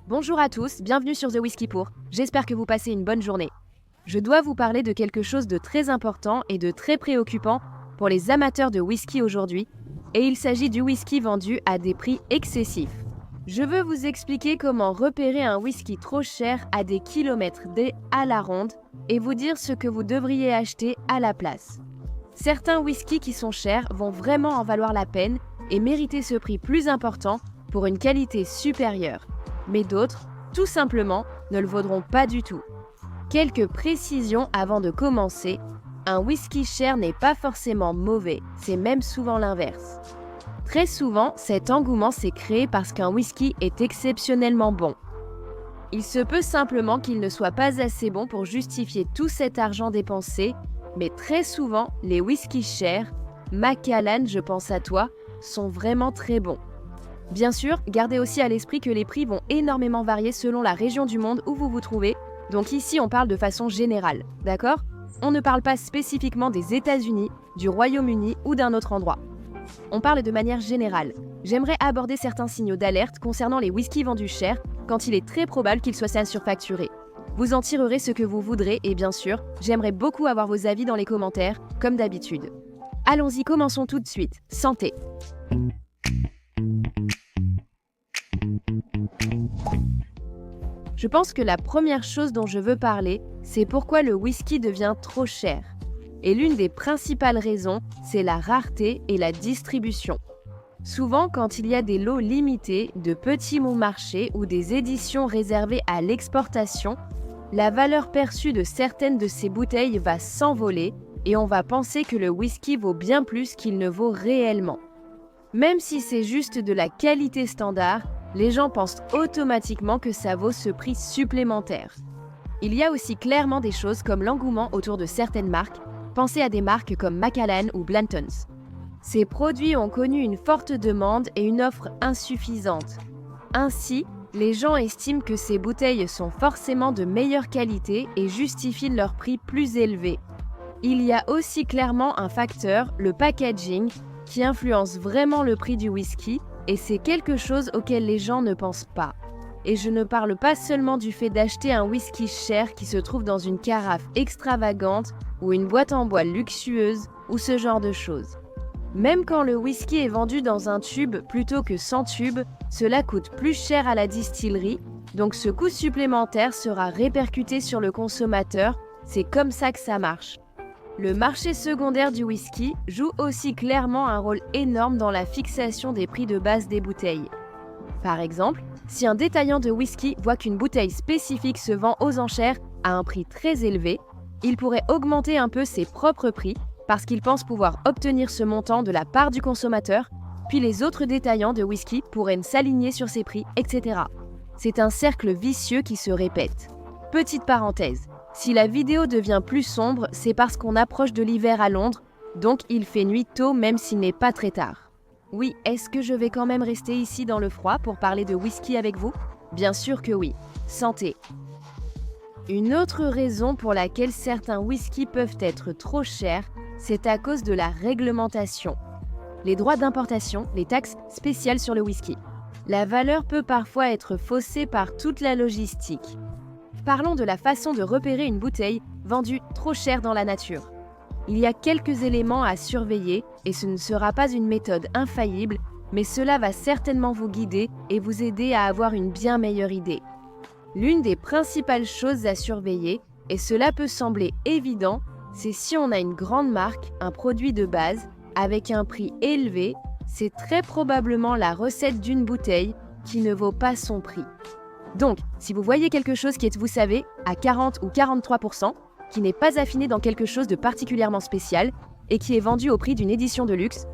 Bonjour à tous, bienvenue sur The Whisky Pour. J'espère que vous passez une bonne journée. Je dois vous parler de quelque chose de très important et de très préoccupant pour les amateurs de whisky aujourd'hui, et il s'agit du whisky vendu à des prix excessifs. Je veux vous expliquer comment repérer un whisky trop cher à des kilomètres à la ronde et vous dire ce que vous devriez acheter à la place. Certains whiskys qui sont chers vont vraiment en valoir la peine et mériter ce prix plus important pour une qualité supérieure. Mais d'autres, tout simplement, ne le vaudront pas du tout. Quelques précisions avant de commencer. Un whisky cher n'est pas forcément mauvais, c'est même souvent l'inverse. Très souvent, cet engouement s'est créé parce qu'un whisky est exceptionnellement bon. Il se peut simplement qu'il ne soit pas assez bon pour justifier tout cet argent dépensé, mais très souvent, les whiskys chers, Macallan, je pense à toi, sont vraiment très bons. Bien sûr, gardez aussi à l'esprit que les prix vont énormément varier selon la région du monde où vous vous trouvez, donc ici on parle de façon générale, d'accord ? On ne parle pas spécifiquement des États-Unis, du Royaume-Uni ou d'un autre endroit. On parle de manière générale. J'aimerais aborder certains signaux d'alerte concernant les whiskies vendus chers quand il est très probable qu'ils soient surfacturés. Vous en tirerez ce que vous voudrez et bien sûr, j'aimerais beaucoup avoir vos avis dans les commentaires, comme d'habitude. Allons-y, commençons tout de suite. Santé! Je pense que la première chose dont je veux parler, c'est pourquoi le whisky devient trop cher. Et l'une des principales raisons, c'est la rareté et la distribution. Souvent, quand il y a des lots limités, de petits mots marchés ou des éditions réservées à l'exportation, la valeur perçue de certaines de ces bouteilles va s'envoler et on va penser que le whisky vaut bien plus qu'il ne vaut réellement. Même si c'est juste de la qualité standard, les gens pensent automatiquement que ça vaut ce prix supplémentaire. Il y a aussi clairement des choses comme l'engouement autour de certaines marques. Pensez à des marques comme Macallan ou Blanton's. Ces produits ont connu une forte demande et une offre insuffisante. Ainsi, les gens estiment que ces bouteilles sont forcément de meilleure qualité et justifient leur prix plus élevé. Il y a aussi clairement un facteur, le packaging, qui influence vraiment le prix du whisky, et c'est quelque chose auquel les gens ne pensent pas. Et je ne parle pas seulement du fait d'acheter un whisky cher qui se trouve dans une carafe extravagante ou une boîte en bois luxueuse ou ce genre de choses. Même quand le whisky est vendu dans un tube plutôt que sans tube, cela coûte plus cher à la distillerie, donc ce coût supplémentaire sera répercuté sur le consommateur, c'est comme ça que ça marche. Le marché secondaire du whisky joue aussi clairement un rôle énorme dans la fixation des prix de base des bouteilles. Par exemple, si un détaillant de whisky voit qu'une bouteille spécifique se vend aux enchères à un prix très élevé, il pourrait augmenter un peu ses propres prix parce qu'il pense pouvoir obtenir ce montant de la part du consommateur, puis les autres détaillants de whisky pourraient s'aligner sur ces prix, etc. C'est un cercle vicieux qui se répète. Petite parenthèse. Si la vidéo devient plus sombre, c'est parce qu'on approche de l'hiver à Londres, donc il fait nuit tôt même s'il n'est pas très tard. Oui, est-ce que je vais quand même rester ici dans le froid pour parler de whisky avec vous ? Bien sûr que oui. Santé! Une autre raison pour laquelle certains whiskys peuvent être trop chers, c'est à cause de la réglementation. Les droits d'importation, les taxes spéciales sur le whisky. La valeur peut parfois être faussée par toute la logistique. Parlons de la façon de repérer une bouteille vendue trop chère dans la nature. Il y a quelques éléments à surveiller et ce ne sera pas une méthode infaillible, mais cela va certainement vous guider et vous aider à avoir une bien meilleure idée. L'une des principales choses à surveiller, et cela peut sembler évident, c'est si on a une grande marque, un produit de base, avec un prix élevé, c'est très probablement la recette d'une bouteille qui ne vaut pas son prix. Donc, si vous voyez quelque chose qui est, vous savez, à 40 ou 43%, qui n'est pas affiné dans quelque chose de particulièrement spécial et qui est vendu au prix d'une édition de luxe,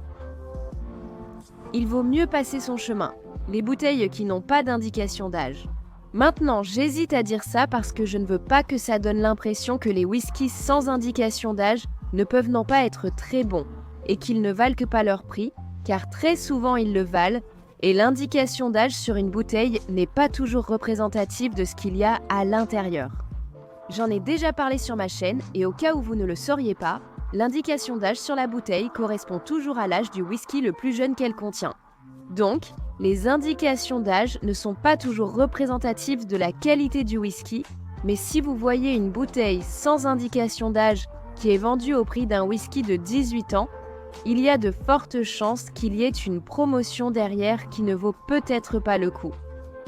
il vaut mieux passer son chemin. Les bouteilles qui n'ont pas d'indication d'âge. Maintenant, j'hésite à dire ça parce que je ne veux pas que ça donne l'impression que les whiskies sans indication d'âge ne peuvent non pas être très bons et qu'ils ne valent que pas leur prix, car très souvent ils le valent, et l'indication d'âge sur une bouteille n'est pas toujours représentative de ce qu'il y a à l'intérieur. J'en ai déjà parlé sur ma chaîne et au cas où vous ne le sauriez pas, l'indication d'âge sur la bouteille correspond toujours à l'âge du whisky le plus jeune qu'elle contient. Donc, Les indications d'âge ne sont pas toujours représentatives de la qualité du whisky, mais si vous voyez une bouteille sans indication d'âge qui est vendue au prix d'un whisky de 18 ans, il y a de fortes chances qu'il y ait une promotion derrière qui ne vaut peut-être pas le coup.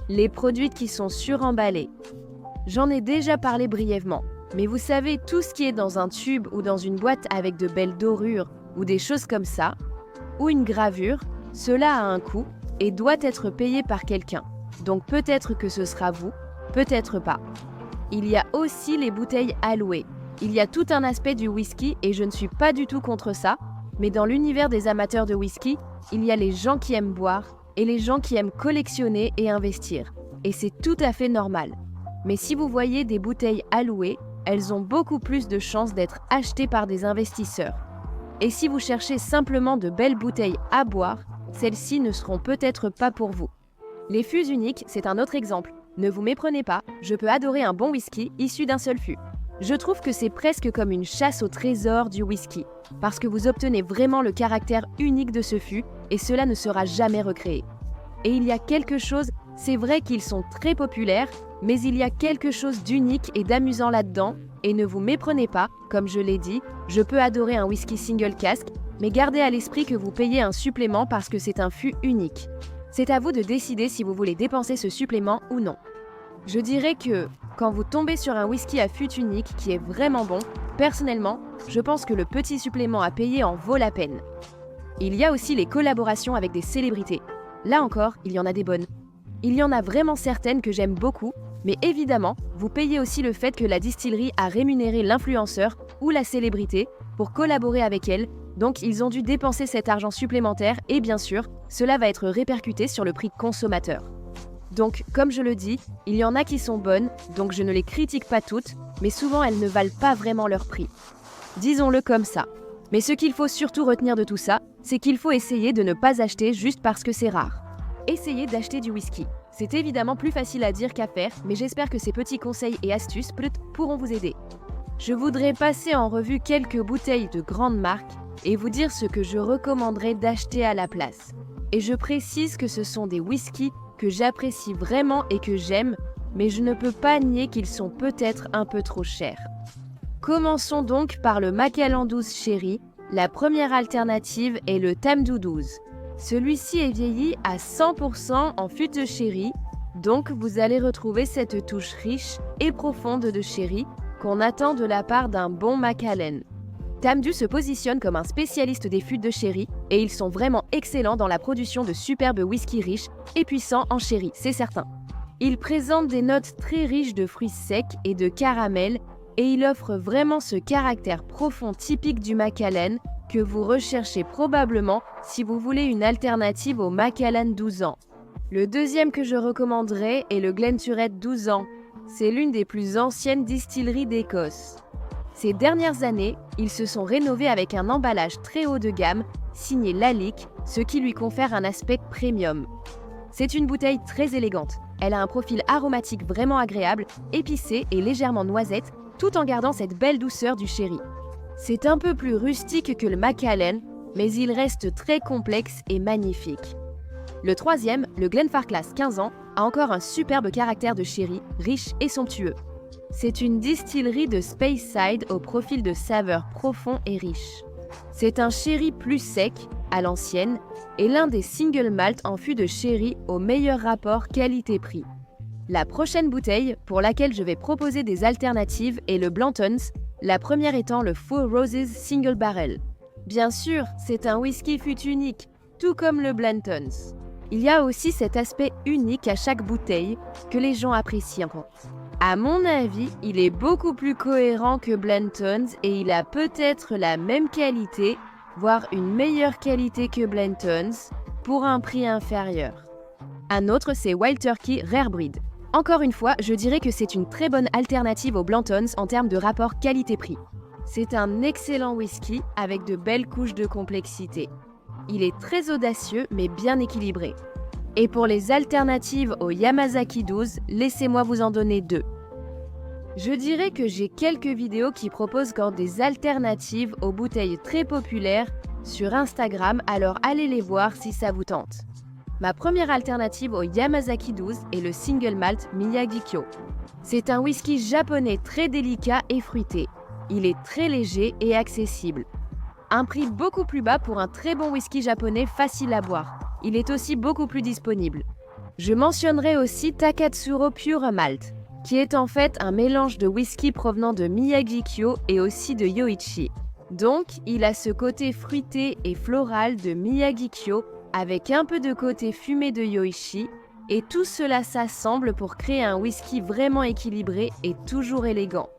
Les produits qui sont suremballés. J'en ai déjà parlé brièvement, mais vous savez, tout ce qui est dans un tube ou dans une boîte avec de belles dorures ou des choses comme ça, ou une gravure, cela a un coût et doit être payé par quelqu'un. Donc peut-être que ce sera vous, peut-être pas. Il y a aussi les bouteilles allouées. Il y a tout un aspect du whisky et je ne suis pas du tout contre ça, mais dans l'univers des amateurs de whisky, il y a les gens qui aiment boire et les gens qui aiment collectionner et investir. Et c'est tout à fait normal. Mais si vous voyez des bouteilles allouées, elles ont beaucoup plus de chances d'être achetées par des investisseurs. Et si vous cherchez simplement de belles bouteilles à boire, celles-ci ne seront peut-être pas pour vous. Les fûts uniques, c'est un autre exemple. Ne vous méprenez pas, je peux adorer un bon whisky issu d'un seul fût. Je trouve que c'est presque comme une chasse au trésor du whisky, parce que vous obtenez vraiment le caractère unique de ce fût et cela ne sera jamais recréé. Et il y a quelque chose, c'est vrai qu'ils sont très populaires, mais il y a quelque chose d'unique et d'amusant là-dedans, et ne vous méprenez pas, comme je l'ai dit, je peux adorer un whisky single cask, mais gardez à l'esprit que vous payez un supplément parce que c'est un fût unique. C'est à vous de décider si vous voulez dépenser ce supplément ou non. Je dirais que, quand vous tombez sur un whisky à fût unique qui est vraiment bon, personnellement, je pense que le petit supplément à payer en vaut la peine. Il y a aussi les collaborations avec des célébrités. Là encore, il y en a des bonnes. Il y en a vraiment certaines que j'aime beaucoup, mais évidemment, vous payez aussi le fait que la distillerie a rémunéré l'influenceur ou la célébrité pour collaborer avec elle, donc ils ont dû dépenser cet argent supplémentaire et bien sûr, cela va être répercuté sur le prix consommateur. Donc, comme je le dis, il y en a qui sont bonnes, donc je ne les critique pas toutes, mais souvent elles ne valent pas vraiment leur prix. Disons-le comme ça. Mais ce qu'il faut surtout retenir de tout ça, c'est qu'il faut essayer de ne pas acheter juste parce que c'est rare. Essayez d'acheter du whisky. C'est évidemment plus facile à dire qu'à faire, mais j'espère que ces petits conseils et astuces pourront vous aider. Je voudrais passer en revue quelques bouteilles de grandes marques et vous dire ce que je recommanderais d'acheter à la place. Et je précise que ce sont des whiskies que j'apprécie vraiment et que j'aime, mais je ne peux pas nier qu'ils sont peut-être un peu trop chers. Commençons donc par le Macallan 12 Sherry. La première alternative est le Tamdhu 12. Celui-ci est vieilli à 100% en fût de sherry, donc vous allez retrouver cette touche riche et profonde de sherry qu'on attend de la part d'un bon Macallan. Tamdhu se positionne comme un spécialiste des fûts de sherry et ils sont vraiment excellents dans la production de superbes whisky riches et puissants en sherry, c'est certain. Il présente des notes très riches de fruits secs et de caramel et il offre vraiment ce caractère profond typique du Macallan que vous recherchez probablement si vous voulez une alternative au Macallan 12 ans. Le deuxième que je recommanderais est le Glenturret 12 ans. C'est l'une des plus anciennes distilleries d'Écosse. Ces dernières années, ils se sont rénovés avec un emballage très haut de gamme, signé Lalique, ce qui lui confère un aspect premium. C'est une bouteille très élégante. Elle a un profil aromatique vraiment agréable, épicé et légèrement noisette, tout en gardant cette belle douceur du sherry. C'est un peu plus rustique que le Macallan, mais il reste très complexe et magnifique. Le troisième, le Glenfarclas 15 ans, a encore un superbe caractère de sherry, riche et somptueux. C'est une distillerie de Speyside au profil de saveurs profond et riche. C'est un sherry plus sec, à l'ancienne, et l'un des single malt en fût de sherry au meilleur rapport qualité-prix. La prochaine bouteille, pour laquelle je vais proposer des alternatives, est le Blanton's, la première étant le Four Roses Single Barrel. Bien sûr, c'est un whisky fût unique, tout comme le Blanton's. Il y a aussi cet aspect unique à chaque bouteille que les gens apprécient. À mon avis, il est beaucoup plus cohérent que Blanton's et il a peut-être la même qualité, voire une meilleure qualité que Blanton's, pour un prix inférieur. Un autre, c'est Wild Turkey Rare Breed. Encore une fois, je dirais que c'est une très bonne alternative au Blanton's en termes de rapport qualité-prix. C'est un excellent whisky avec de belles couches de complexité. Il est très audacieux mais bien équilibré. Et pour les alternatives au Yamazaki 12, laissez-moi vous en donner deux. Je dirais que j'ai quelques vidéos qui proposent encore des alternatives aux bouteilles très populaires sur Instagram, alors allez les voir si ça vous tente. Ma première alternative au Yamazaki 12 est le Single Malt Miyagi-Kyo. C'est un whisky japonais très délicat et fruité. Il est très léger et accessible. Un prix beaucoup plus bas pour un très bon whisky japonais facile à boire. Il est aussi beaucoup plus disponible. Je mentionnerai aussi Takatsuro Pure Malt, qui est en fait un mélange de whisky provenant de Miyagi-Kyo et aussi de Yoichi. Donc, il a ce côté fruité et floral de Miyagi-Kyo avec un peu de côté fumé de Yoichi, et tout cela s'assemble pour créer un whisky vraiment équilibré et toujours élégant.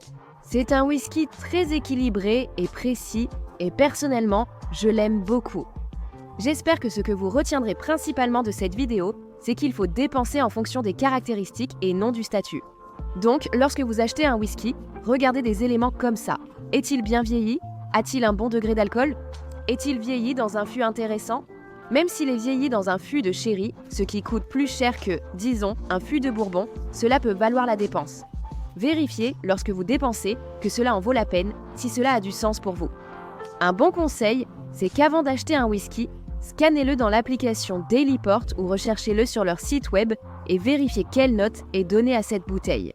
C'est un whisky très équilibré et précis, et personnellement, je l'aime beaucoup. J'espère que ce que vous retiendrez principalement de cette vidéo, c'est qu'il faut dépenser en fonction des caractéristiques et non du statut. Donc, lorsque vous achetez un whisky, regardez des éléments comme ça. Est-il bien vieilli? A-t-il un bon degré d'alcool? Est-il vieilli dans un fût intéressant? Même s'il est vieilli dans un fût de sherry, ce qui coûte plus cher que, disons, un fût de bourbon, cela peut valoir la dépense. Vérifiez, lorsque vous dépensez, que cela en vaut la peine, si cela a du sens pour vous. Un bon conseil, c'est qu'avant d'acheter un whisky, scannez-le dans l'application Dailyport ou recherchez-le sur leur site web et vérifiez quelle note est donnée à cette bouteille.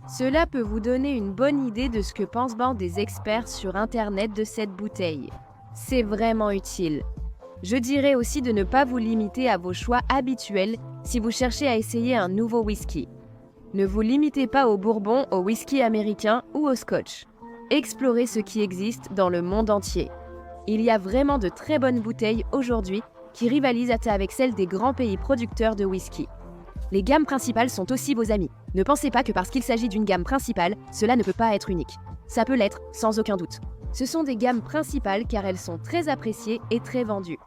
Cela peut vous donner une bonne idée de ce que pensent des experts sur Internet de cette bouteille. C'est vraiment utile. Je dirais aussi de ne pas vous limiter à vos choix habituels si vous cherchez à essayer un nouveau whisky. Ne vous limitez pas au bourbon, au whisky américain ou au scotch. Explorez ce qui existe dans le monde entier. Il y a vraiment de très bonnes bouteilles aujourd'hui qui rivalisent avec celles des grands pays producteurs de whisky. Les gammes principales sont aussi vos amis. Ne pensez pas que parce qu'il s'agit d'une gamme principale, cela ne peut pas être unique. Ça peut l'être, sans aucun doute. Ce sont des gammes principales car elles sont très appréciées et très vendues.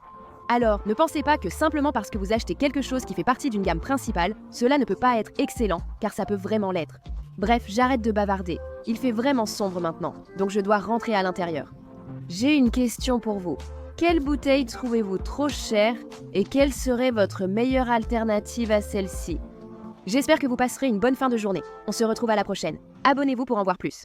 Alors, ne pensez pas que simplement parce que vous achetez quelque chose qui fait partie d'une gamme principale, cela ne peut pas être excellent, car ça peut vraiment l'être. Bref, j'arrête de bavarder. Il fait vraiment sombre maintenant, donc je dois rentrer à l'intérieur. J'ai une question pour vous. Quelle bouteille trouvez-vous trop chère et quelle serait votre meilleure alternative à celle-ci? J'espère que vous passerez une bonne fin de journée. On se retrouve à la prochaine. Abonnez-vous pour en voir plus.